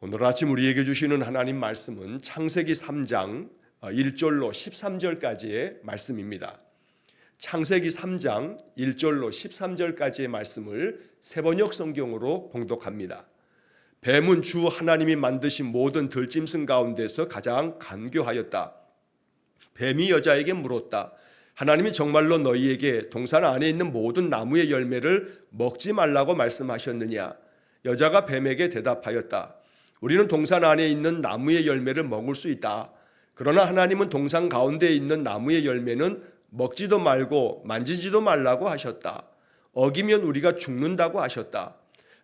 오늘 아침 우리에게 주시는 하나님 말씀은 창세기 3장 1절로 13절까지의 말씀입니다. 창세기 3장 1절로 13절까지의 말씀을 새번역 성경으로 봉독합니다. 뱀은 주 하나님이 만드신 모든 들짐승 가운데서 가장 간교하였다. 뱀이 여자에게 물었다. 하나님이 정말로 너희에게 동산 안에 있는 모든 나무의 열매를 먹지 말라고 말씀하셨느냐? 여자가 뱀에게 대답하였다. 우리는 동산 안에 있는 나무의 열매를 먹을 수 있다. 그러나 하나님은 동산 가운데에 있는 나무의 열매는 먹지도 말고 만지지도 말라고 하셨다. 어기면 우리가 죽는다고 하셨다.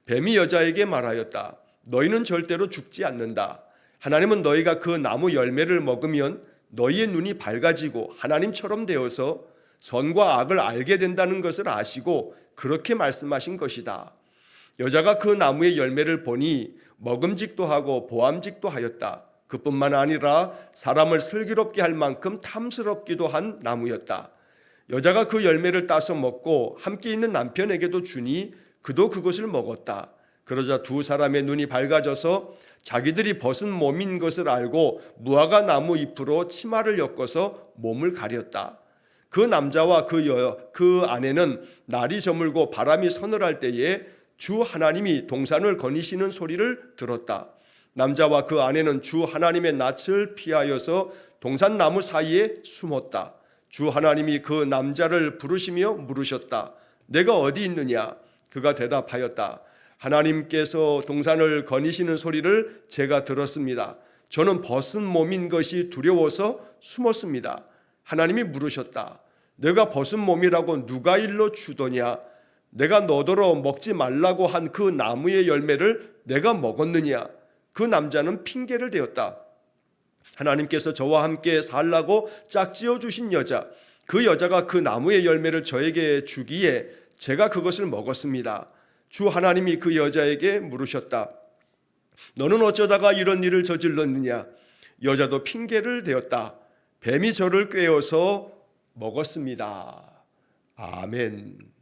뱀이 여자에게 말하였다. 너희는 절대로 죽지 않는다. 하나님은 너희가 그 나무 열매를 먹으면 너희의 눈이 밝아지고 하나님처럼 되어서 선과 악을 알게 된다는 것을 아시고 그렇게 말씀하신 것이다. 여자가 그 나무의 열매를 보니 먹음직도 하고 보암직도 하였다. 그뿐만 아니라 사람을 슬기롭게 할 만큼 탐스럽기도 한 나무였다. 여자가 그 열매를 따서 먹고 함께 있는 남편에게도 주니 그도 그것을 먹었다. 그러자 두 사람의 눈이 밝아져서 자기들이 벗은 몸인 것을 알고 무화과 나무 잎으로 치마를 엮어서 몸을 가렸다. 그 남자와 그 아내는 날이 저물고 바람이 서늘할 때에 주 하나님이 동산을 거니시는 소리를 들었다. 남자와 그 아내는 주 하나님의 낯을 피하여서 동산 나무 사이에 숨었다. 주 하나님이 그 남자를 부르시며 물으셨다. 내가 어디 있느냐? 그가 대답하였다. 하나님께서 동산을 거니시는 소리를 제가 들었습니다. 저는 벗은 몸인 것이 두려워서 숨었습니다. 하나님이 물으셨다. 내가 벗은 몸이라고 누가 일러 주더냐? 내가 너더러 먹지 말라고 한 그 나무의 열매를 내가 먹었느냐? 그 남자는 핑계를 대었다. 하나님께서 저와 함께 살라고 짝지어 주신 여자, 그 여자가 그 나무의 열매를 저에게 주기에 제가 그것을 먹었습니다. 주 하나님이 그 여자에게 물으셨다. 너는 어쩌다가 이런 일을 저질렀느냐? 여자도 핑계를 대었다. 뱀이 저를 꿰어서 먹었습니다. 아멘.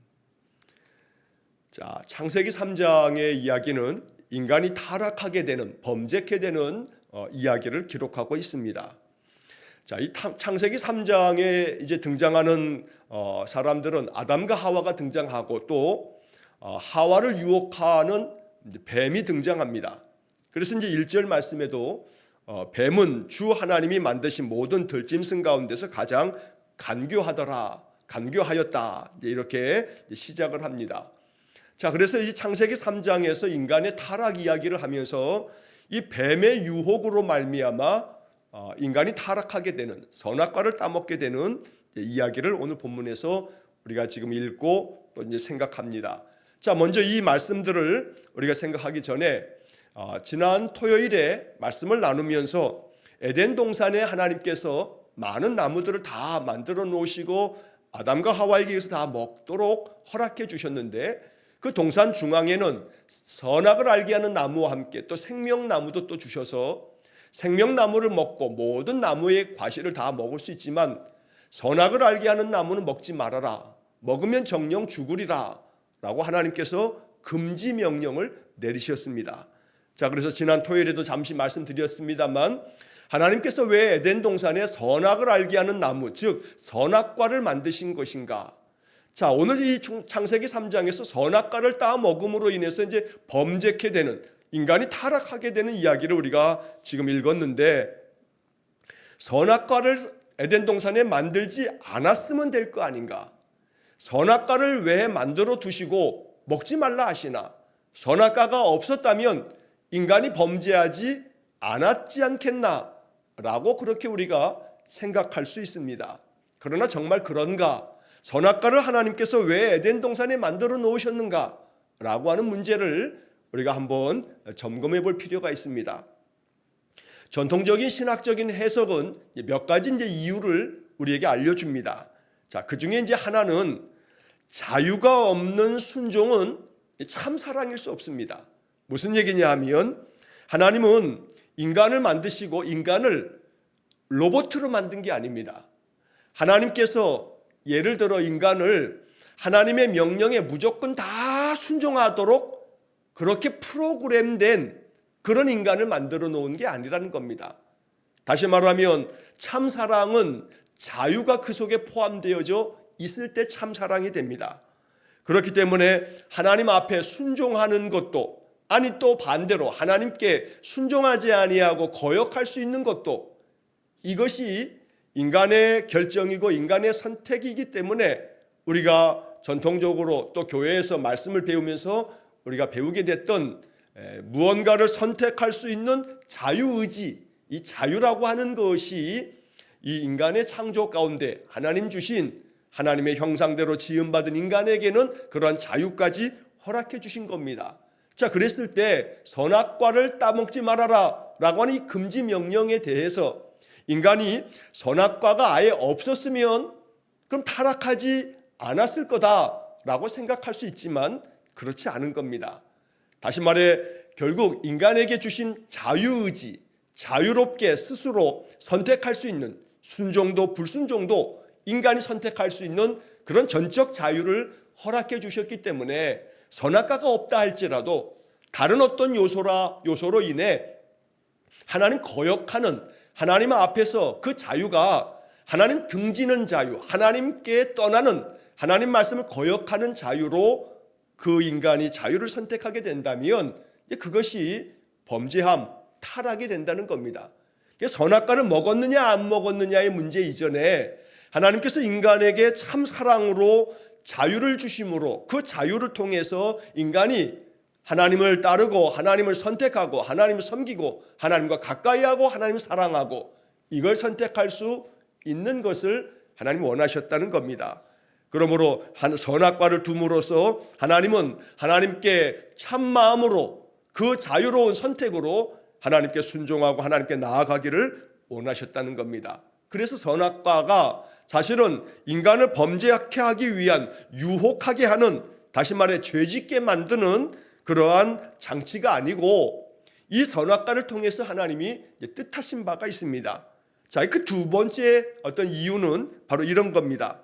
자, 창세기 3장의 이야기는 인간이 타락하게 되는, 범죄케 되는 이야기를 기록하고 있습니다. 자, 이 창세기 3장에 이제 등장하는 사람들은 아담과 하와가 등장하고 또 하와를 유혹하는 뱀이 등장합니다. 그래서 이제 1절 말씀에도 뱀은 주 하나님이 만드신 모든 들짐승 가운데서 가장 간교하였다. 이렇게 시작을 합니다. 자, 그래서 이 창세기 3장에서 인간의 타락 이야기를 하면서 이 뱀의 유혹으로 말미암아 인간이 타락하게 되는, 선악과를 따먹게 되는 이야기를 오늘 본문에서 우리가 지금 읽고 또 이제 생각합니다. 자, 먼저 이 말씀들을 우리가 생각하기 전에 지난 토요일에 말씀을 나누면서 에덴 동산에 하나님께서 많은 나무들을 다 만들어 놓으시고 아담과 하와에게 이것을 다 먹도록 허락해 주셨는데 그 동산 중앙에는 선악을 알게 하는 나무와 함께 또 생명나무도 또 주셔서 생명나무를 먹고 모든 나무의 과실을 다 먹을 수 있지만 선악을 알게 하는 나무는 먹지 말아라. 먹으면 정령 죽으리라 라고 하나님께서 금지 명령을 내리셨습니다. 자, 그래서 지난 토요일에도 잠시 말씀드렸습니다만 하나님께서 왜 에덴 동산에 선악을 알게 하는 나무, 즉 선악과를 만드신 것인가? 자, 오늘 이 창세기 3장에서 선악과를 따 먹음으로 인해서 이제 범죄케 되는, 인간이 타락하게 되는 이야기를 우리가 지금 읽었는데 선악과를 에덴 동산에 만들지 않았으면 될 거 아닌가? 선악과를 왜 만들어 두시고 먹지 말라 하시나? 선악과가 없었다면 인간이 범죄하지 않았지 않겠나? 라고 그렇게 우리가 생각할 수 있습니다. 그러나 정말 그런가? 선악과를 하나님께서 왜 에덴 동산에 만들어 놓으셨는가? 라고 하는 문제를 우리가 한번 점검해 볼 필요가 있습니다. 전통적인 신학적인 해석은 몇 가지 이제 이유를 우리에게 알려줍니다. 자, 그 중에 이제 하나는 자유가 없는 순종은 참 사랑일 수 없습니다. 무슨 얘기냐 하면 하나님은 인간을 만드시고 인간을 로봇으로 만든 게 아닙니다. 하나님께서 예를 들어 인간을 하나님의 명령에 무조건 다 순종하도록 그렇게 프로그램된 그런 인간을 만들어 놓은 게 아니라는 겁니다. 다시 말하면 참 사랑은 자유가 그 속에 포함되어져 있을 때 참 사랑이 됩니다. 그렇기 때문에 하나님 앞에 순종하는 것도, 아니 또 반대로 하나님께 순종하지 아니하고 거역할 수 있는 것도, 이것이 인간의 결정이고 인간의 선택이기 때문에 우리가 전통적으로 또 교회에서 말씀을 배우면서 우리가 배우게 됐던 무언가를 선택할 수 있는 자유의지, 이 자유라고 하는 것이 이 인간의 창조 가운데 하나님 주신, 하나님의 형상대로 지음받은 인간에게는 그러한 자유까지 허락해 주신 겁니다. 자, 그랬을 때 선악과를 따먹지 말아라 라고 하는 이 금지 명령에 대해서 인간이 선악과가 아예 없었으면 그럼 타락하지 않았을 거다라고 생각할 수 있지만 그렇지 않은 겁니다. 다시 말해 결국 인간에게 주신 자유의지, 자유롭게 스스로 선택할 수 있는 순종도 불순종도 인간이 선택할 수 있는 그런 전적 자유를 허락해 주셨기 때문에 선악과가 없다 할지라도 다른 어떤 요소로 인해 하나님 거역하는, 하나님 앞에서 그 자유가 하나님 등지는 자유, 하나님께 떠나는, 하나님 말씀을 거역하는 자유로 그 인간이 자유를 선택하게 된다면 그것이 범죄함, 타락이 된다는 겁니다. 선악과를 먹었느냐 안 먹었느냐의 문제 이전에 하나님께서 인간에게 참 사랑으로 자유를 주심으로 그 자유를 통해서 인간이 하나님을 따르고 하나님을 선택하고 하나님을 섬기고 하나님과 가까이하고 하나님을 사랑하고 이걸 선택할 수 있는 것을 하나님이 원하셨다는 겁니다. 그러므로 선악과를 둠으로써 하나님은 하나님께 참 마음으로 그 자유로운 선택으로 하나님께 순종하고 하나님께 나아가기를 원하셨다는 겁니다. 그래서 선악과가 사실은 인간을 범죄하게 하기 위한, 유혹하게 하는, 다시 말해 죄짓게 만드는 그러한 장치가 아니고 이 선악과를 통해서 하나님이 뜻하신 바가 있습니다. 자, 그 두 번째 어떤 이유는 바로 이런 겁니다.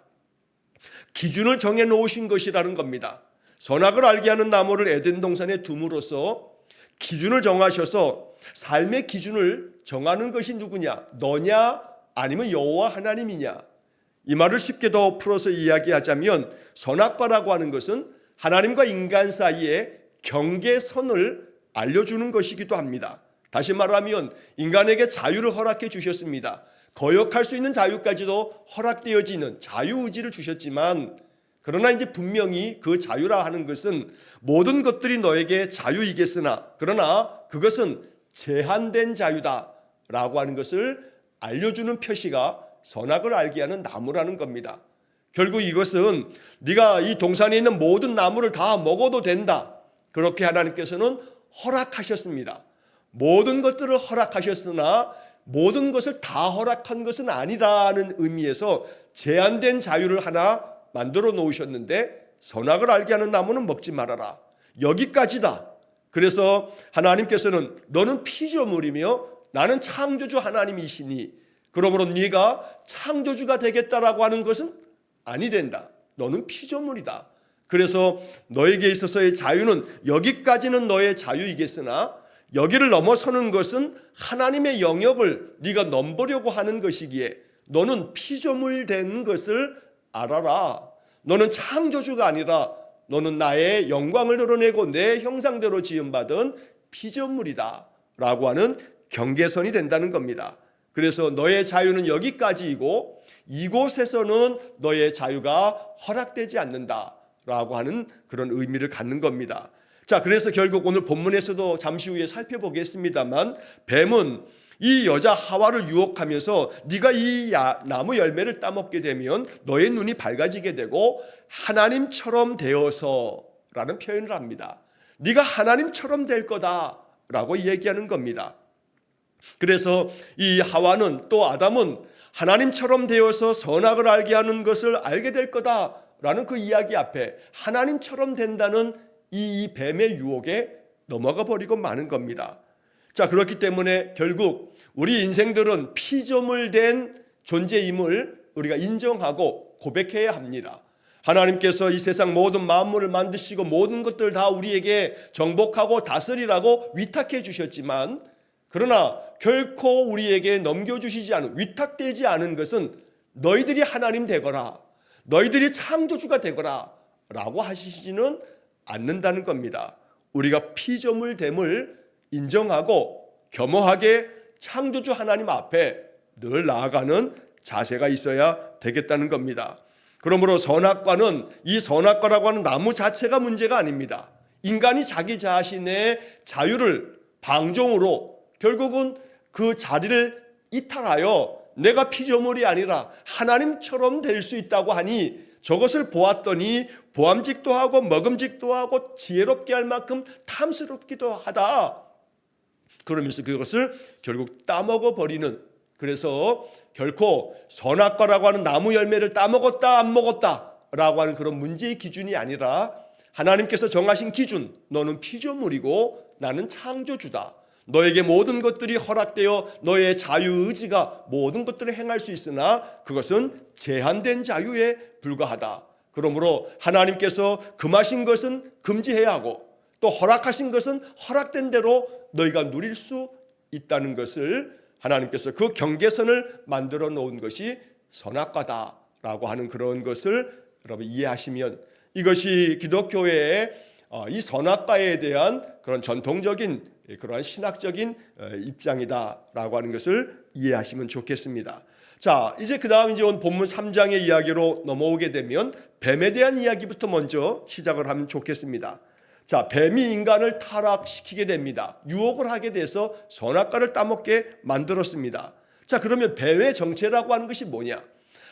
기준을 정해 놓으신 것이라는 겁니다. 선악을 알게 하는 나무를 에덴 동산에 둠으로써 기준을 정하셔서 삶의 기준을 정하는 것이 누구냐? 너냐? 아니면 여호와 하나님이냐? 이 말을 쉽게 더 풀어서 이야기하자면 선악과라고 하는 것은 하나님과 인간 사이에 경계선을 알려주는 것이기도 합니다. 다시 말하면 인간에게 자유를 허락해 주셨습니다. 거역할 수 있는 자유까지도 허락되어지는 자유의지를 주셨지만 그러나 이제 분명히 그 자유라 하는 것은 모든 것들이 너에게 자유이겠으나 그러나 그것은 제한된 자유다라고 하는 것을 알려주는 표시가 선악을 알게 하는 나무라는 겁니다. 결국 이것은 네가 이 동산에 있는 모든 나무를 다 먹어도 된다. 그렇게 하나님께서는 허락하셨습니다. 모든 것들을 허락하셨으나 모든 것을 다 허락한 것은 아니라는 의미에서 제한된 자유를 하나 만들어 놓으셨는데 선악을 알게 하는 나무는 먹지 말아라. 여기까지다. 그래서 하나님께서는 너는 피조물이며 나는 창조주 하나님이시니 그러므로 네가 창조주가 되겠다라고 하는 것은 아니 된다. 너는 피조물이다. 그래서 너에게 있어서의 자유는 여기까지는 너의 자유이겠으나 여기를 넘어서는 것은 하나님의 영역을 네가 넘보려고 하는 것이기에 너는 피조물 된 것을 알아라. 너는 창조주가 아니라 너는 나의 영광을 드러내고 내 형상대로 지음받은 피조물이다 라고 하는 경계선이 된다는 겁니다. 그래서 너의 자유는 여기까지이고 이곳에서는 너의 자유가 허락되지 않는다 라고 하는 그런 의미를 갖는 겁니다. 자, 그래서 결국 오늘 본문에서도 잠시 후에 살펴보겠습니다만 뱀은 이 여자 하와를 유혹하면서 네가 이 나무 열매를 따먹게 되면 너의 눈이 밝아지게 되고 하나님처럼 되어서 라는 표현을 합니다. 네가 하나님처럼 될 거다라고 얘기하는 겁니다. 그래서 이 하와는 또 아담은 하나님처럼 되어서 선악을 알게 하는 것을 알게 될 거다라는 그 이야기 앞에 하나님처럼 된다는 이 뱀의 유혹에 넘어가 버리고 마는 겁니다. 자, 그렇기 때문에 결국 우리 인생들은 피조물 된 존재임을 우리가 인정하고 고백해야 합니다. 하나님께서 이 세상 모든 만물을 만드시고 모든 것들 다 우리에게 정복하고 다스리라고 위탁해 주셨지만, 그러나 결코 우리에게 넘겨주시지 않은, 위탁되지 않은 것은 너희들이 하나님 되거라, 너희들이 창조주가 되거라 라고 하시지는 않는다는 겁니다. 우리가 피조물됨을 인정하고 겸허하게 창조주 하나님 앞에 늘 나아가는 자세가 있어야 되겠다는 겁니다. 그러므로 선악과는, 이 선악과라고 하는 나무 자체가 문제가 아닙니다. 인간이 자기 자신의 자유를 방종으로 결국은 그 자리를 이탈하여 내가 피조물이 아니라 하나님처럼 될 수 있다고 하니, 저것을 보았더니 보암직도 하고 먹음직도 하고 지혜롭게 할 만큼 탐스럽기도 하다. 그러면서 그것을 결국 따먹어 버리는, 그래서 결코 선악과라고 하는 나무 열매를 따먹었다 안 먹었다 라고 하는 그런 문제의 기준이 아니라, 하나님께서 정하신 기준, 너는 피조물이고 나는 창조주다, 너에게 모든 것들이 허락되어 너의 자유의지가 모든 것들을 행할 수 있으나 그것은 제한된 자유에 불과하다. 그러므로 하나님께서 금하신 것은 금지해야 하고, 또 허락하신 것은 허락된 대로 너희가 누릴 수 있다는 것을, 하나님께서 그 경계선을 만들어 놓은 것이 선악과다라고 하는 그런 것을 여러분 이해하시면, 이것이 기독교의 이 선악과에 대한 그런 전통적인 그러한 신학적인 입장이다라고 하는 것을 이해하시면 좋겠습니다. 자, 이제 그 다음 이제 본문 3장의 이야기로 넘어오게 되면 뱀에 대한 이야기부터 먼저 시작을 하면 좋겠습니다. 자, 뱀이 인간을 타락시키게 됩니다. 유혹을 하게 돼서 선악과를 따먹게 만들었습니다. 자, 그러면 뱀의 정체라고 하는 것이 뭐냐?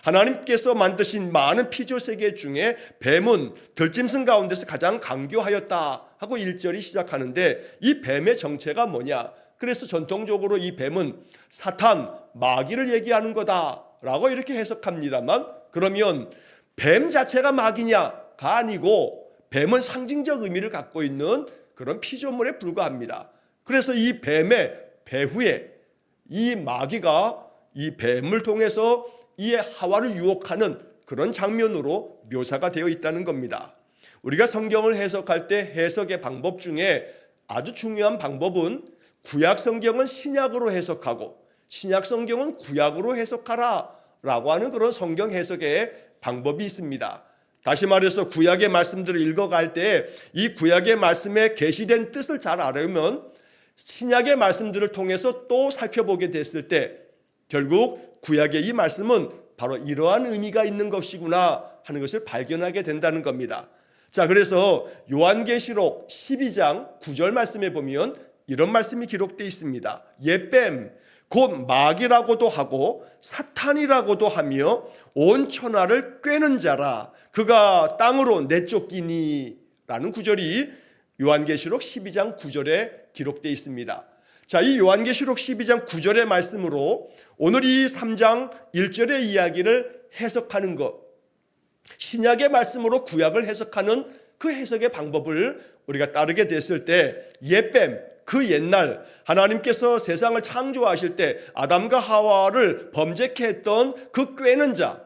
하나님께서 만드신 많은 피조 세계 중에 뱀은 들짐승 가운데서 가장 강교하였다 하고 1절이 시작하는데, 이 뱀의 정체가 뭐냐? 그래서 전통적으로 이 뱀은 사탄, 마귀를 얘기하는 거다라고 이렇게 해석합니다만, 그러면 뱀 자체가 마귀냐가 아니고 뱀은 상징적 의미를 갖고 있는 그런 피조물에 불과합니다. 그래서 이 뱀의 배후에 이 마귀가 이 뱀을 통해서 이 하와를 유혹하는 그런 장면으로 묘사가 되어 있다는 겁니다. 우리가 성경을 해석할 때 해석의 방법 중에 아주 중요한 방법은, 구약 성경은 신약으로 해석하고 신약 성경은 구약으로 해석하라 라고 하는 그런 성경 해석의 방법이 있습니다. 다시 말해서 구약의 말씀들을 읽어갈 때 이 구약의 말씀에 계시된 뜻을 잘 알으면 신약의 말씀들을 통해서 또 살펴보게 됐을 때 결국 구약의 이 말씀은 바로 이러한 의미가 있는 것이구나 하는 것을 발견하게 된다는 겁니다. 자, 그래서 요한계시록 12장 9절 말씀에 보면 이런 말씀이 기록되어 있습니다. 옛뱀 곧 마귀라고도 하고 사탄이라고도 하며 온 천하를 꿰는 자라, 그가 땅으로 내쫓기니 라는 구절이 요한계시록 12장 9절에 기록되어 있습니다. 자, 이 요한계시록 12장 9절의 말씀으로 오늘 이 3장 1절의 이야기를 해석하는 것, 신약의 말씀으로 구약을 해석하는 그 해석의 방법을 우리가 따르게 됐을 때, 옛뱀, 그 옛날 하나님께서 세상을 창조하실 때 아담과 하와를 범죄케 했던 그 꿰는 자,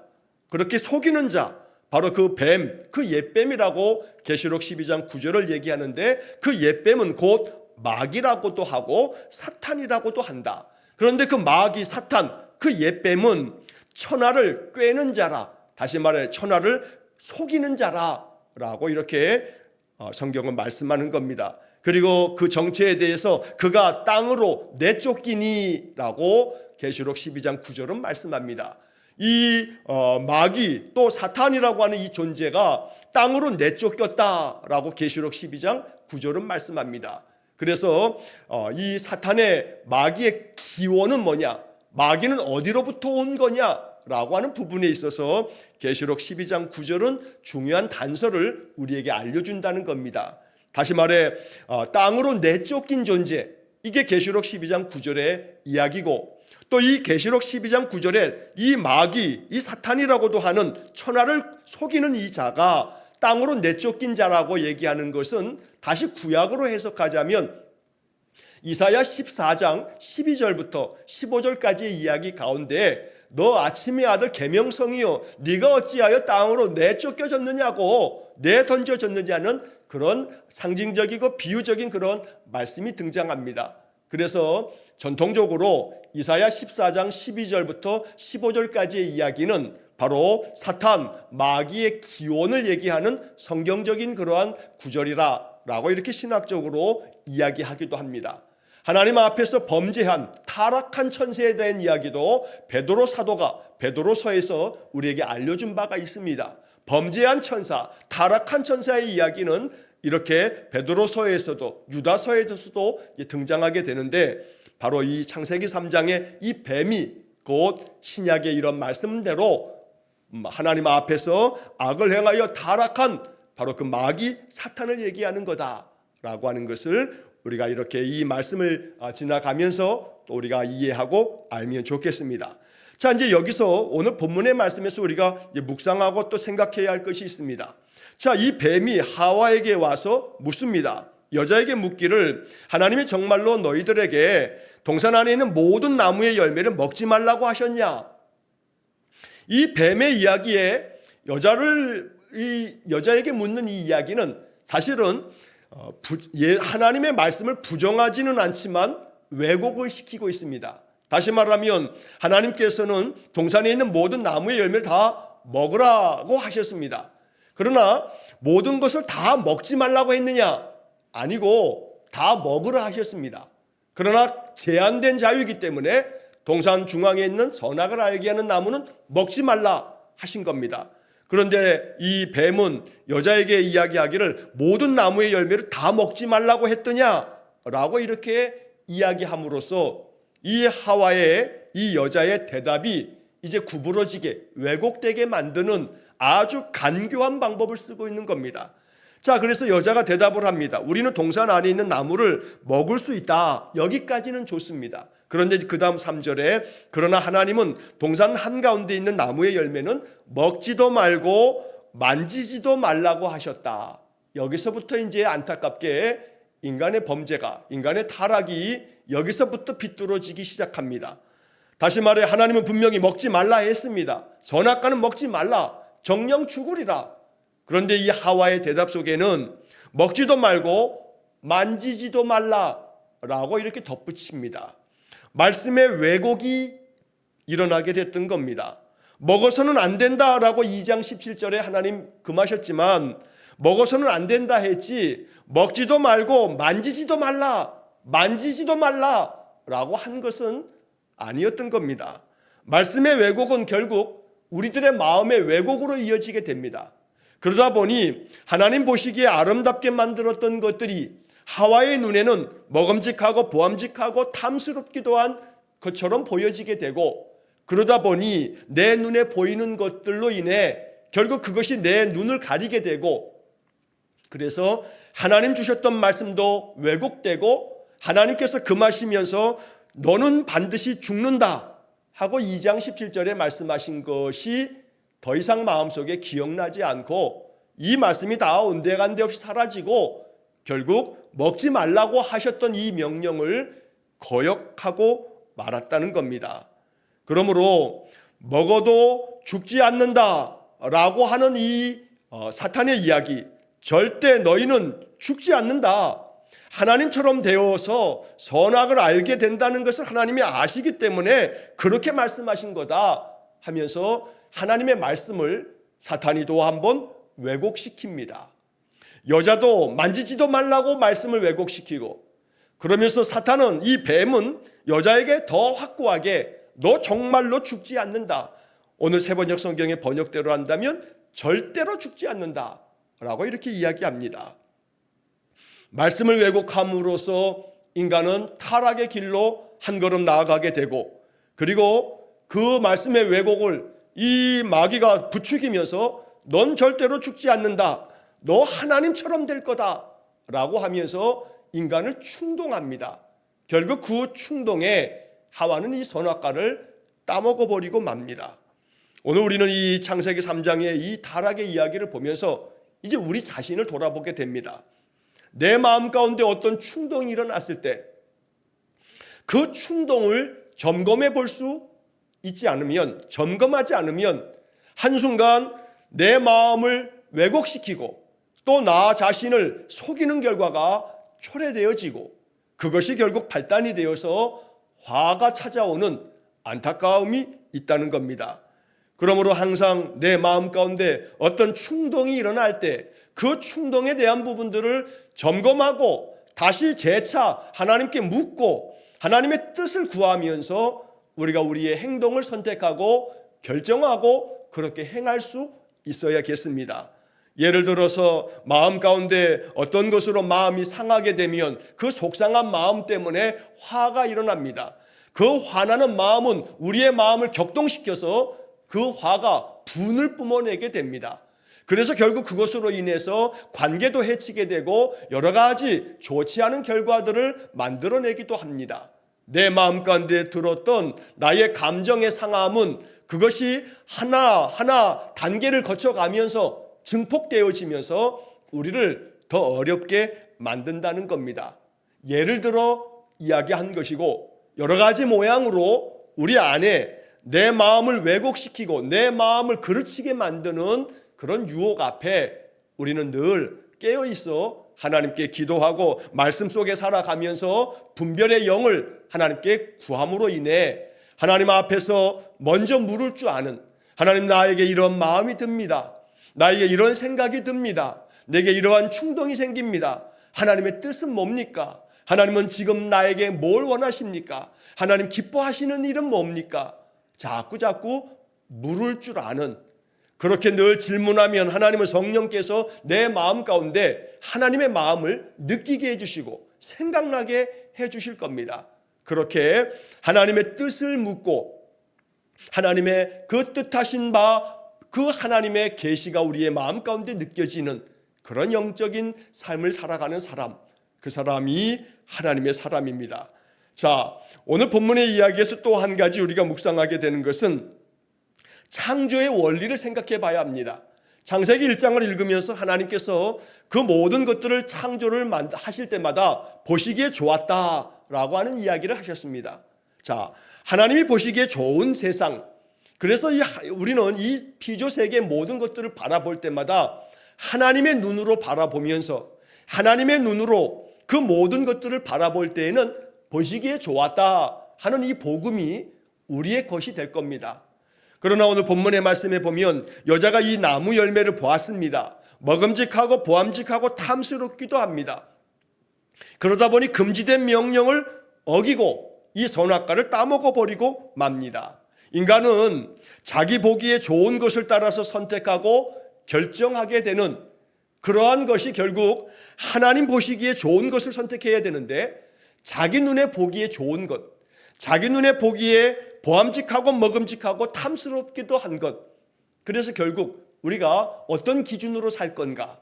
그렇게 속이는 자, 바로 그 뱀, 그 옛뱀이라고 계시록 12장 9절을 얘기하는데, 그 옛뱀은 곧 마귀라고도 하고 사탄이라고도 한다. 그런데 그 마귀, 사탄, 그 옛뱀은 천하를 꿰는 자라, 다시 말해 천하를 속이는 자라라고 이렇게 성경은 말씀하는 겁니다. 그리고 그 정체에 대해서 그가 땅으로 내쫓기니라고 계시록 12장 9절은 말씀합니다. 이 마귀 또 사탄이라고 하는 이 존재가 땅으로 내쫓겼다라고 계시록 12장 9절은 말씀합니다. 그래서 이 사탄의 마귀의 기원은 뭐냐, 마귀는 어디로부터 온 거냐라고 하는 부분에 있어서 계시록 12장 9절은 중요한 단서를 우리에게 알려준다는 겁니다. 다시 말해 땅으로 내쫓긴 존재, 이게 계시록 12장 9절의 이야기고, 또 이 계시록 12장 9절에 이 마귀, 이 사탄이라고도 하는 천하를 속이는 이 자가 땅으로 내쫓긴 자라고 얘기하는 것은 다시 구약으로 해석하자면 이사야 14장 12절부터 15절까지의 이야기 가운데 너 아침의 아들 계명성이요 네가 어찌하여 땅으로 내쫓겨졌느냐고 내던져졌느냐는 그런 상징적이고 비유적인 그런 말씀이 등장합니다. 그래서 전통적으로 이사야 14장 12절부터 15절까지의 이야기는 바로 사탄, 마귀의 기원을 얘기하는 성경적인 그러한 구절이라고 이렇게 신학적으로 이야기하기도 합니다. 하나님 앞에서 범죄한 타락한 천세에 대한 이야기도 베드로 사도가 베드로서에서 우리에게 알려준 바가 있습니다. 범죄한 천사, 타락한 천사의 이야기는 이렇게 베드로서에서도 유다서에서도 등장하게 되는데 바로 이 창세기 3장의 이 뱀이 곧 신약의 이런 말씀대로 하나님 앞에서 악을 행하여 타락한 바로 그 마귀 사탄을 얘기하는 거다라고 하는 것을 우리가 이렇게 이 말씀을 지나가면서 또 우리가 이해하고 알면 좋겠습니다. 자, 이제 여기서 오늘 본문의 말씀에서 우리가 묵상하고 또 생각해야 할 것이 있습니다. 자, 이 뱀이 하와에게 와서 묻습니다. 여자에게 묻기를 하나님이 정말로 너희들에게 동산 안에 있는 모든 나무의 열매를 먹지 말라고 하셨냐? 이 뱀의 이야기에 여자에게 묻는 이 이야기는 사실은 하나님의 말씀을 부정하지는 않지만 왜곡을 시키고 있습니다. 다시 말하면 하나님께서는 동산에 있는 모든 나무의 열매를 다 먹으라고 하셨습니다. 그러나 모든 것을 다 먹지 말라고 했느냐? 아니고 다 먹으라 하셨습니다. 그러나 제한된 자유이기 때문에 동산 중앙에 있는 선악을 알게 하는 나무는 먹지 말라 하신 겁니다. 그런데 이 뱀은 여자에게 이야기하기를 모든 나무의 열매를 다 먹지 말라고 했더냐라고 이렇게 이야기함으로써 이 하와의 이 여자의 대답이 이제 구부러지게 왜곡되게 만드는 아주 간교한 방법을 쓰고 있는 겁니다. 자, 그래서 여자가 대답을 합니다. 우리는 동산 안에 있는 나무를 먹을 수 있다. 여기까지는 좋습니다. 그런데 그 다음 3절에 그러나 하나님은 동산 한가운데 있는 나무의 열매는 먹지도 말고 만지지도 말라고 하셨다. 여기서부터 이제 안타깝게 인간의 범죄가, 인간의 타락이 여기서부터 비뚤어지기 시작합니다. 다시 말해 하나님은 분명히 먹지 말라 했습니다. 선악과는 먹지 말라. 정령 죽으리라. 그런데 이 하와의 대답 속에는 먹지도 말고 만지지도 말라라고 이렇게 덧붙입니다. 말씀의 왜곡이 일어나게 됐던 겁니다. 먹어서는 안 된다라고 2장 17절에 하나님 금하셨지만 먹어서는 안 된다 했지 먹지도 말고 만지지도 말라라고 한 것은 아니었던 겁니다. 말씀의 왜곡은 결국 우리들의 마음의 왜곡으로 이어지게 됩니다. 그러다 보니 하나님 보시기에 아름답게 만들었던 것들이 하와의 눈에는 먹음직하고 보암직하고 탐스럽기도 한 것처럼 보여지게 되고 그러다 보니 내 눈에 보이는 것들로 인해 결국 그것이 내 눈을 가리게 되고 그래서 하나님 주셨던 말씀도 왜곡되고 하나님께서 금하시면서 너는 반드시 죽는다 하고 2장 17절에 말씀하신 것이 더 이상 마음속에 기억나지 않고 이 말씀이 다 온데간데 없이 사라지고 결국 먹지 말라고 하셨던 이 명령을 거역하고 말았다는 겁니다. 그러므로 먹어도 죽지 않는다라고 하는 이 사탄의 이야기, 절대 너희는 죽지 않는다. 하나님처럼 되어서 선악을 알게 된다는 것을 하나님이 아시기 때문에 그렇게 말씀하신 거다 하면서 하나님의 말씀을 사탄이 또 한번 왜곡시킵니다. 여자도 만지지도 말라고 말씀을 왜곡시키고 그러면서 사탄은 이 뱀은 여자에게 더 확고하게 너 정말로 죽지 않는다. 오늘 세번역 성경의 번역대로 한다면 절대로 죽지 않는다 라고 이렇게 이야기합니다. 말씀을 왜곡함으로써 인간은 타락의 길로 한 걸음 나아가게 되고 그리고 그 말씀의 왜곡을 이 마귀가 부추기면서 넌 절대로 죽지 않는다. 너 하나님처럼 될 거다 라고 하면서 인간을 충동합니다. 결국 그 충동에 하와는 이 선악과를 따먹어버리고 맙니다. 오늘 우리는 이 창세기 3장의 이 타락의 이야기를 보면서 이제 우리 자신을 돌아보게 됩니다. 내 마음 가운데 어떤 충동이 일어났을 때 그 충동을 점검해 볼 수 있지 않으면, 점검하지 않으면 한순간 내 마음을 왜곡시키고 또 나 자신을 속이는 결과가 초래되어지고 그것이 결국 발단이 되어서 화가 찾아오는 안타까움이 있다는 겁니다. 그러므로 항상 내 마음 가운데 어떤 충동이 일어날 때 그 충동에 대한 부분들을 점검하고 다시 재차 하나님께 묻고 하나님의 뜻을 구하면서 우리가 우리의 행동을 선택하고 결정하고 그렇게 행할 수 있어야겠습니다. 예를 들어서 마음 가운데 어떤 것으로 마음이 상하게 되면 그 속상한 마음 때문에 화가 일어납니다. 그 화나는 마음은 우리의 마음을 격동시켜서 그 화가 분을 뿜어내게 됩니다. 그래서 결국 그것으로 인해서 관계도 해치게 되고 여러 가지 좋지 않은 결과들을 만들어내기도 합니다. 내 마음 가운데 들었던 나의 감정의 상함은 그것이 하나하나 단계를 거쳐가면서 증폭되어지면서 우리를 더 어렵게 만든다는 겁니다. 예를 들어 이야기한 것이고 여러 가지 모양으로 우리 안에 내 마음을 왜곡시키고 내 마음을 그르치게 만드는 그런 유혹 앞에 우리는 늘 깨어있어 하나님께 기도하고 말씀 속에 살아가면서 분별의 영을 하나님께 구함으로 인해 하나님 앞에서 먼저 물을 줄 아는, 하나님 나에게 이런 마음이 듭니다. 나에게 이런 생각이 듭니다. 내게 이러한 충동이 생깁니다. 하나님의 뜻은 뭡니까? 하나님은 지금 나에게 뭘 원하십니까? 하나님 기뻐하시는 일은 뭡니까? 자꾸 물을 줄 아는, 그렇게 늘 질문하면 하나님은 성령께서 내 마음 가운데 하나님의 마음을 느끼게 해주시고 생각나게 해주실 겁니다. 그렇게 하나님의 뜻을 묻고 하나님의 그 뜻하신 바 그 하나님의 계시가 우리의 마음 가운데 느껴지는 그런 영적인 삶을 살아가는 사람, 그 사람이 하나님의 사람입니다. 자, 오늘 본문의 이야기에서 또 한 가지 우리가 묵상하게 되는 것은 창조의 원리를 생각해 봐야 합니다. 창세기 1장을 읽으면서 하나님께서 그 모든 것들을 창조를 하실 때마다 보시기에 좋았다라고 하는 이야기를 하셨습니다. 자, 하나님이 보시기에 좋은 세상, 그래서 우리는 이 피조 세계의 모든 것들을 바라볼 때마다 하나님의 눈으로 바라보면서 하나님의 눈으로 그 모든 것들을 바라볼 때에는 보시기에 좋았다 하는 이 복음이 우리의 것이 될 겁니다. 그러나 오늘 본문의 말씀에 보면 여자가 이 나무 열매를 보았습니다. 먹음직하고 보암직하고 탐스럽기도 합니다. 그러다 보니 금지된 명령을 어기고 이 선악과를 따먹어 버리고 맙니다. 인간은 자기 보기에 좋은 것을 따라서 선택하고 결정하게 되는 그러한 것이 결국 하나님 보시기에 좋은 것을 선택해야 되는데 자기 눈에 보기에 좋은 것, 자기 눈에 보기에 보암직하고 먹음직하고 탐스럽기도 한 것, 그래서 결국 우리가 어떤 기준으로 살 건가,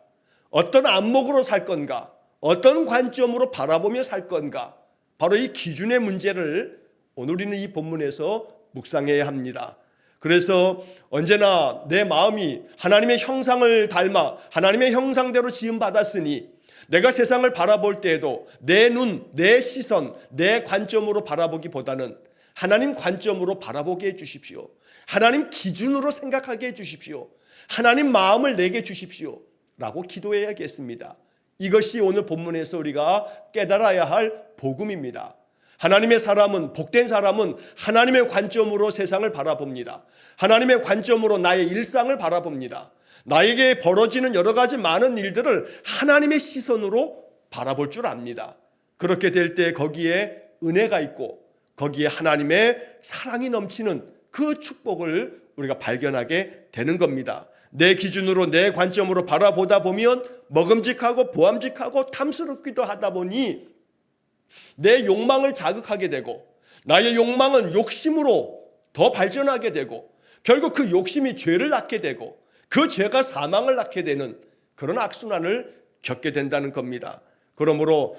어떤 안목으로 살 건가, 어떤 관점으로 바라보며 살 건가, 바로 이 기준의 문제를 오늘 우리는 이 본문에서 묵상해야 합니다. 그래서 언제나 내 마음이 하나님의 형상을 닮아 하나님의 형상대로 지음받았으니 내가 세상을 바라볼 때에도 내 눈, 내 시선, 내 관점으로 바라보기보다는 하나님 관점으로 바라보게 해주십시오. 하나님 기준으로 생각하게 해주십시오. 하나님 마음을 내게 주십시오 라고 기도해야겠습니다. 이것이 오늘 본문에서 우리가 깨달아야 할 복음입니다. 하나님의 사람은, 복된 사람은 하나님의 관점으로 세상을 바라봅니다. 하나님의 관점으로 나의 일상을 바라봅니다. 나에게 벌어지는 여러 가지 많은 일들을 하나님의 시선으로 바라볼 줄 압니다. 그렇게 될 때 거기에 은혜가 있고 거기에 하나님의 사랑이 넘치는 그 축복을 우리가 발견하게 되는 겁니다. 내 기준으로 내 관점으로 바라보다 보면 먹음직하고 보암직하고 탐스럽기도 하다 보니 내 욕망을 자극하게 되고 나의 욕망은 욕심으로 더 발전하게 되고 결국 그 욕심이 죄를 낳게 되고 그 죄가 사망을 낳게 되는 그런 악순환을 겪게 된다는 겁니다. 그러므로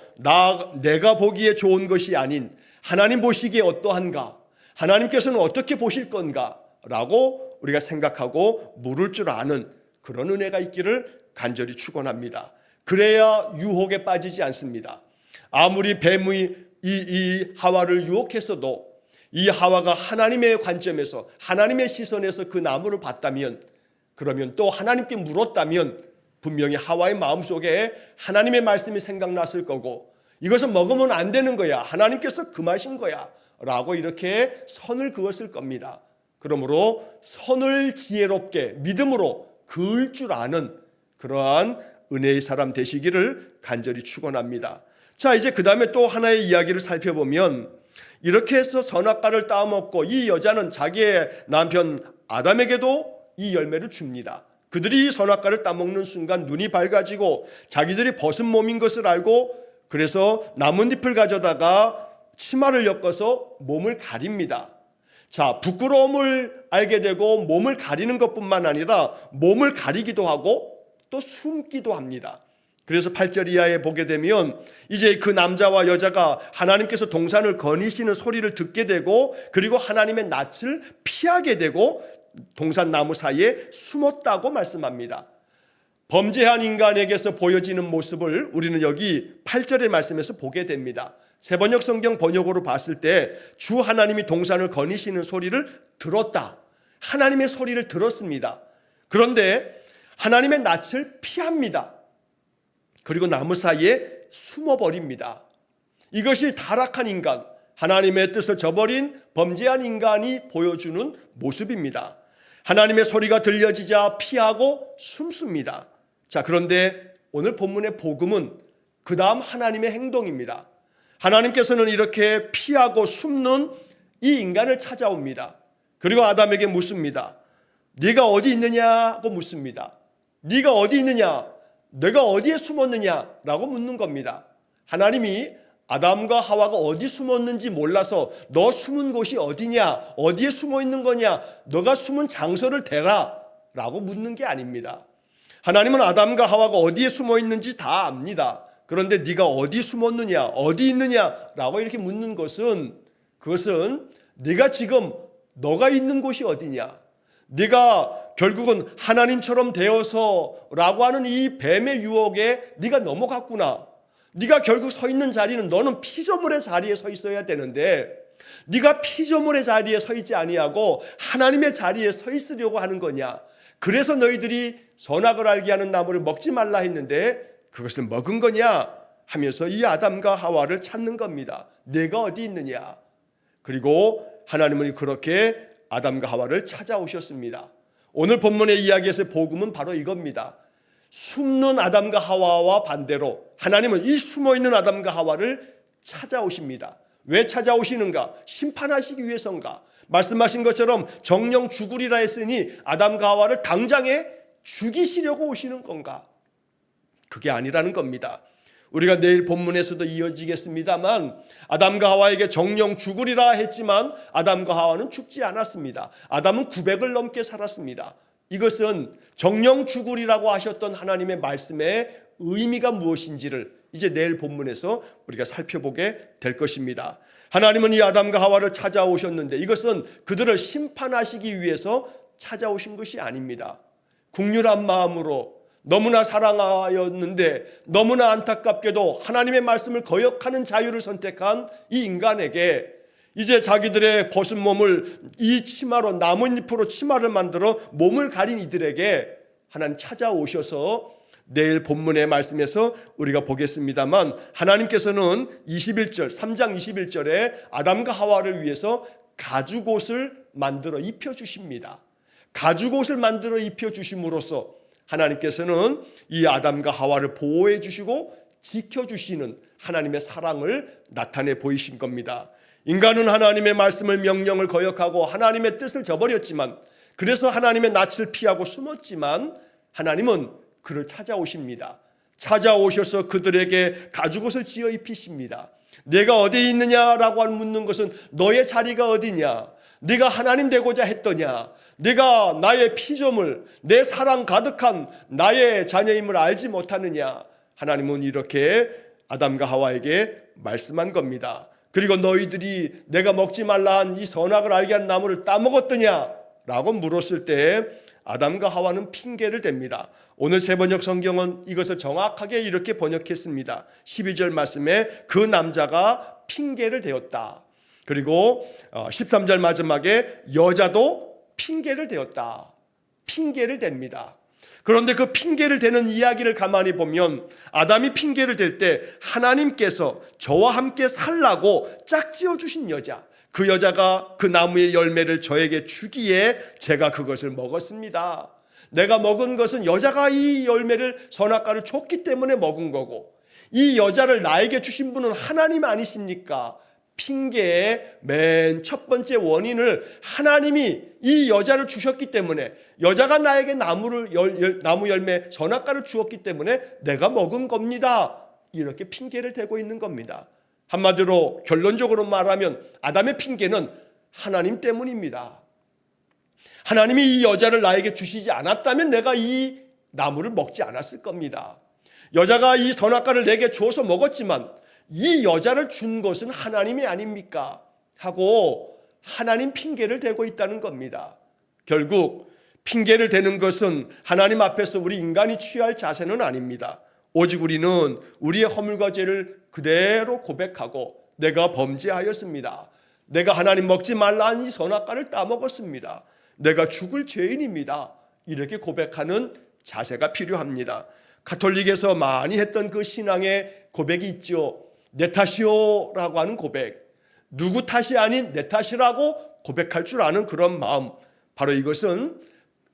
내가 보기에 좋은 것이 아닌 하나님 보시기에 어떠한가, 하나님께서는 어떻게 보실 건가 라고 우리가 생각하고 물을 줄 아는 그런 은혜가 있기를 간절히 축원합니다. 그래야 유혹에 빠지지 않습니다. 아무리 뱀이 이 하와를 유혹했어도 이 하와가 하나님의 관점에서 하나님의 시선에서 그 나무를 봤다면, 그러면 또 하나님께 물었다면 분명히 하와의 마음속에 하나님의 말씀이 생각났을 거고, 이것을 먹으면 안 되는 거야, 하나님께서 금하신 거야 라고 이렇게 선을 그었을 겁니다. 그러므로 선을 지혜롭게 믿음으로 그을 줄 아는 그러한 은혜의 사람 되시기를 간절히 축원합니다. 자, 이제 그 다음에 또 하나의 이야기를 살펴보면, 이렇게 해서 선악과를 따먹고 이 여자는 자기의 남편 아담에게도 이 열매를 줍니다. 그들이 선악과를 따먹는 순간 눈이 밝아지고 자기들이 벗은 몸인 것을 알고, 그래서 나뭇잎을 가져다가 치마를 엮어서 몸을 가립니다. 자, 부끄러움을 알게 되고 몸을 가리는 것뿐만 아니라 몸을 가리기도 하고 또 숨기도 합니다. 그래서 8절 이하에 보게 되면 이제 그 남자와 여자가 하나님께서 동산을 거니시는 소리를 듣게 되고, 그리고 하나님의 낯을 피하게 되고 동산 나무 사이에 숨었다고 말씀합니다. 범죄한 인간에게서 보여지는 모습을 우리는 여기 8절의 말씀에서 보게 됩니다. 세번역 성경 번역으로 봤을 때 주 하나님이 동산을 거니시는 소리를 들었다, 하나님의 소리를 들었습니다. 그런데 하나님의 낯을 피합니다. 그리고 나무 사이에 숨어버립니다. 이것이 타락한 인간, 하나님의 뜻을 저버린 범죄한 인간이 보여주는 모습입니다. 하나님의 소리가 들려지자 피하고 숨습니다. 자, 그런데 오늘 본문의 복음은 그 다음 하나님의 행동입니다. 하나님께서는 이렇게 피하고 숨는 이 인간을 찾아옵니다. 그리고 아담에게 묻습니다. 네가 어디 있느냐고 묻습니다. 네가 어디 있느냐, 내가 어디에 숨었느냐라고 묻는 겁니다. 하나님이 아담과 하와가 어디 숨었는지 몰라서 너 숨은 곳이 어디냐, 어디에 숨어 있는 거냐, 너가 숨은 장소를 대라 라고 묻는 게 아닙니다. 하나님은 아담과 하와가 어디에 숨어 있는지 다 압니다. 그런데 네가 어디 숨었느냐, 어디 있느냐라고 이렇게 묻는 것은, 그것은 네가 지금 너가 있는 곳이 어디냐, 네가 결국은 하나님처럼 되어서라고 하는 이 뱀의 유혹에 네가 넘어갔구나. 네가 결국 서 있는 자리는, 너는 피조물의 자리에 서 있어야 되는데 네가 피조물의 자리에 서 있지 아니하고 하나님의 자리에 서 있으려고 하는 거냐. 그래서 너희들이 선악을 알게 하는 나무를 먹지 말라 했는데 그것을 먹은 거냐 하면서 이 아담과 하와를 찾는 겁니다. 내가 어디 있느냐. 그리고 하나님은 그렇게 아담과 하와를 찾아오셨습니다. 오늘 본문의 이야기에서의 복음은 바로 이겁니다. 숨는 아담과 하와와 반대로 하나님은 이 숨어있는 아담과 하와를 찾아오십니다. 왜 찾아오시는가? 심판하시기 위해서인가? 말씀하신 것처럼 정령 죽으리라 했으니 아담과 하와를 당장에 죽이시려고 오시는 건가? 그게 아니라는 겁니다. 우리가 내일 본문에서도 이어지겠습니다만 아담과 하와에게 정령 죽으리라 했지만 아담과 하와는 죽지 않았습니다. 아담은 900을 넘게 살았습니다. 이것은 정령 죽으리라고 하셨던 하나님의 말씀의 의미가 무엇인지를 이제 내일 본문에서 우리가 살펴보게 될 것입니다. 하나님은 이 아담과 하와를 찾아오셨는데 이것은 그들을 심판하시기 위해서 찾아오신 것이 아닙니다. 국률한 마음으로 너무나 사랑하였는데 너무나 안타깝게도 하나님의 말씀을 거역하는 자유를 선택한 이 인간에게 이제 자기들의 벗은 몸을 이 치마로, 나뭇잎으로 치마를 만들어 몸을 가린 이들에게 하나님 찾아오셔서 내일 본문의 말씀에서 우리가 보겠습니다만 하나님께서는 21절, 3장 21절에 아담과 하와를 위해서 가죽옷을 만들어 입혀주십니다. 가죽옷을 만들어 입혀주심으로써 하나님께서는 이 아담과 하와를 보호해 주시고 지켜주시는 하나님의 사랑을 나타내 보이신 겁니다. 인간은 하나님의 말씀을, 명령을 거역하고 하나님의 뜻을 저버렸지만, 그래서 하나님의 낯을 피하고 숨었지만 하나님은 그를 찾아오십니다. 찾아오셔서 그들에게 가죽옷을 지어 입히십니다. 내가 어디에 있느냐라고 묻는 것은 너의 자리가 어디냐, 네가 하나님 되고자 했더냐, 네가 나의 피조물, 내 사랑 가득한 나의 자녀임을 알지 못하느냐. 하나님은 이렇게 아담과 하와에게 말씀한 겁니다. 그리고 너희들이 내가 먹지 말라 한 이 선악을 알게 한 나무를 따먹었더냐 라고 물었을 때 아담과 하와는 핑계를 댑니다. 오늘 세번역 성경은 이것을 정확하게 이렇게 번역했습니다. 12절 말씀에 그 남자가 핑계를 대었다. 그리고 13절 마지막에 여자도 핑계를 대었다. 핑계를 댑니다. 그런데 그 핑계를 대는 이야기를 가만히 보면 아담이 핑계를 댈 때 하나님께서 저와 함께 살라고 짝지어 주신 여자, 그 여자가 그 나무의 열매를 저에게 주기에 제가 그것을 먹었습니다. 내가 먹은 것은 여자가 이 열매를 선악과를 줬기 때문에 먹은 거고, 이 여자를 나에게 주신 분은 하나님 아니십니까? 핑계의 맨 첫 번째 원인을 하나님이 이 여자를 주셨기 때문에, 여자가 나에게 나무 열매 선악과를 주었기 때문에 내가 먹은 겁니다. 이렇게 핑계를 대고 있는 겁니다. 한마디로 결론적으로 말하면 아담의 핑계는 하나님 때문입니다. 하나님이 이 여자를 나에게 주시지 않았다면 내가 이 나무를 먹지 않았을 겁니다. 여자가 이 선악과를 내게 주어서 먹었지만 이 여자를 준 것은 하나님이 아닙니까? 하고 하나님 핑계를 대고 있다는 겁니다. 결국 핑계를 대는 것은 하나님 앞에서 우리 인간이 취할 자세는 아닙니다. 오직 우리는 우리의 허물과 죄를 그대로 고백하고 내가 범죄하였습니다. 내가 하나님 먹지 말라는 이 선악과를 따먹었습니다. 내가 죽을 죄인입니다. 이렇게 고백하는 자세가 필요합니다. 가톨릭에서 많이 했던 그 신앙의 고백이 있죠. 내 탓이요라고 하는 고백, 누구 탓이 아닌 내 탓이라고 고백할 줄 아는 그런 마음, 바로 이것은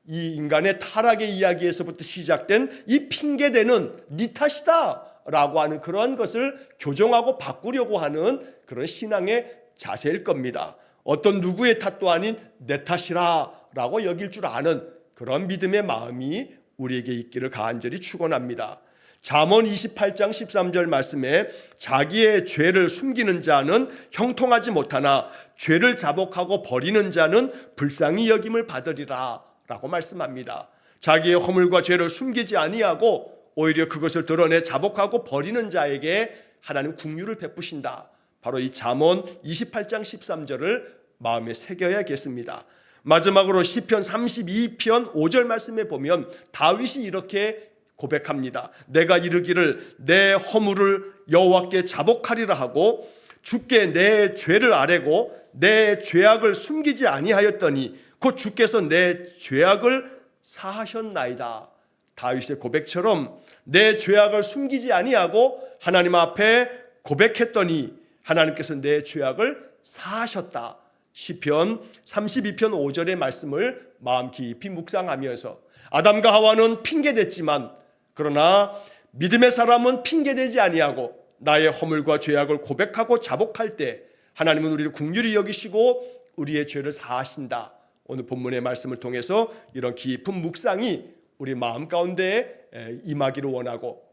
이 인간의 타락의 이야기에서부터 시작된 이 핑계대는 네 탓이다 라고 하는 그런 것을 교정하고 바꾸려고 하는 그런 신앙의 자세일 겁니다. 어떤 누구의 탓도 아닌 내 탓이라 라고 여길 줄 아는 그런 믿음의 마음이 우리에게 있기를 간절히 축원합니다. 잠언 28장 13절 말씀에 자기의 죄를 숨기는 자는 형통하지 못하나 죄를 자복하고 버리는 자는 불쌍히 여김을 받으리라 라고 말씀합니다. 자기의 허물과 죄를 숨기지 아니하고 오히려 그것을 드러내 자복하고 버리는 자에게 하나님 긍휼을 베푸신다. 바로 이 잠언 28장 13절을 마음에 새겨야겠습니다. 마지막으로 시편 32편 5절 말씀에 보면 다윗이 이렇게 고백합니다. 내가 이르기를 내 허물을 여호와께 자복하리라 하고 주께 내 죄를 아뢰고 내 죄악을 숨기지 아니하였더니 곧 주께서 내 죄악을 사하셨나이다. 다윗의 고백처럼 내 죄악을 숨기지 아니하고 하나님 앞에 고백했더니 하나님께서 내 죄악을 사하셨다. 시편 32편 5절의 말씀을 마음 깊이 묵상하면서 아담과 하와는 핑계댔지만 그러나 믿음의 사람은 핑계대지 아니하고 나의 허물과 죄악을 고백하고 자복할 때 하나님은 우리를 긍휼히 여기시고 우리의 죄를 사하신다. 오늘 본문의 말씀을 통해서 이런 깊은 묵상이 우리 마음 가운데 임하기를 원하고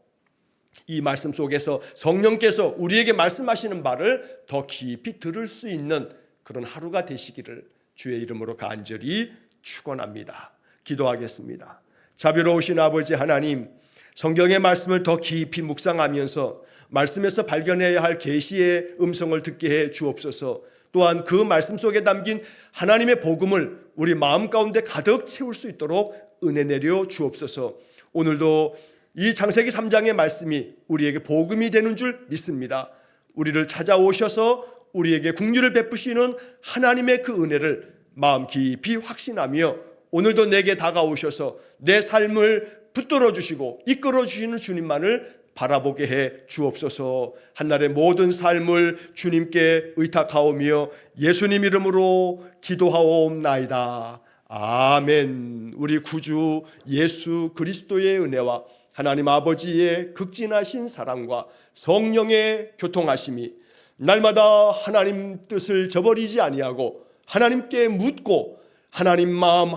이 말씀 속에서 성령께서 우리에게 말씀하시는 바를 더 깊이 들을 수 있는 그런 하루가 되시기를 주의 이름으로 간절히 축원합니다. 기도하겠습니다. 자비로우신 아버지 하나님, 성경의 말씀을 더 깊이 묵상하면서 말씀에서 발견해야 할 계시의 음성을 듣게 해 주옵소서. 또한 그 말씀 속에 담긴 하나님의 복음을 우리 마음 가운데 가득 채울 수 있도록 은혜 내려 주옵소서. 오늘도 이 창세기 3장의 말씀이 우리에게 복음이 되는 줄 믿습니다. 우리를 찾아오셔서 우리에게 긍휼을 베푸시는 하나님의 그 은혜를 마음 깊이 확신하며 오늘도 내게 다가오셔서 내 삶을 붙들어 주시고 이끌어 주시는 주님만을 바라보게 해 주옵소서. 한날의 모든 삶을 주님께 의탁하오며 예수님 이름으로 기도하옵나이다. 아멘. 우리 구주 예수 그리스도의 은혜와 하나님 아버지의 극진하신 사랑과 성령의 교통하심이 날마다 하나님 뜻을 저버리지 아니하고 하나님께 묻고 하나님 마음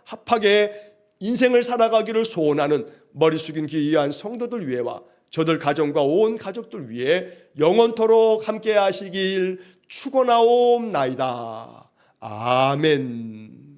합하게 인생을 살아가기를 소원하는 머리 숙인 귀한 성도들 위해와 저들 가정과 온 가족들 위해 영원토록 함께 하시길 축원하옵나이다. 아멘.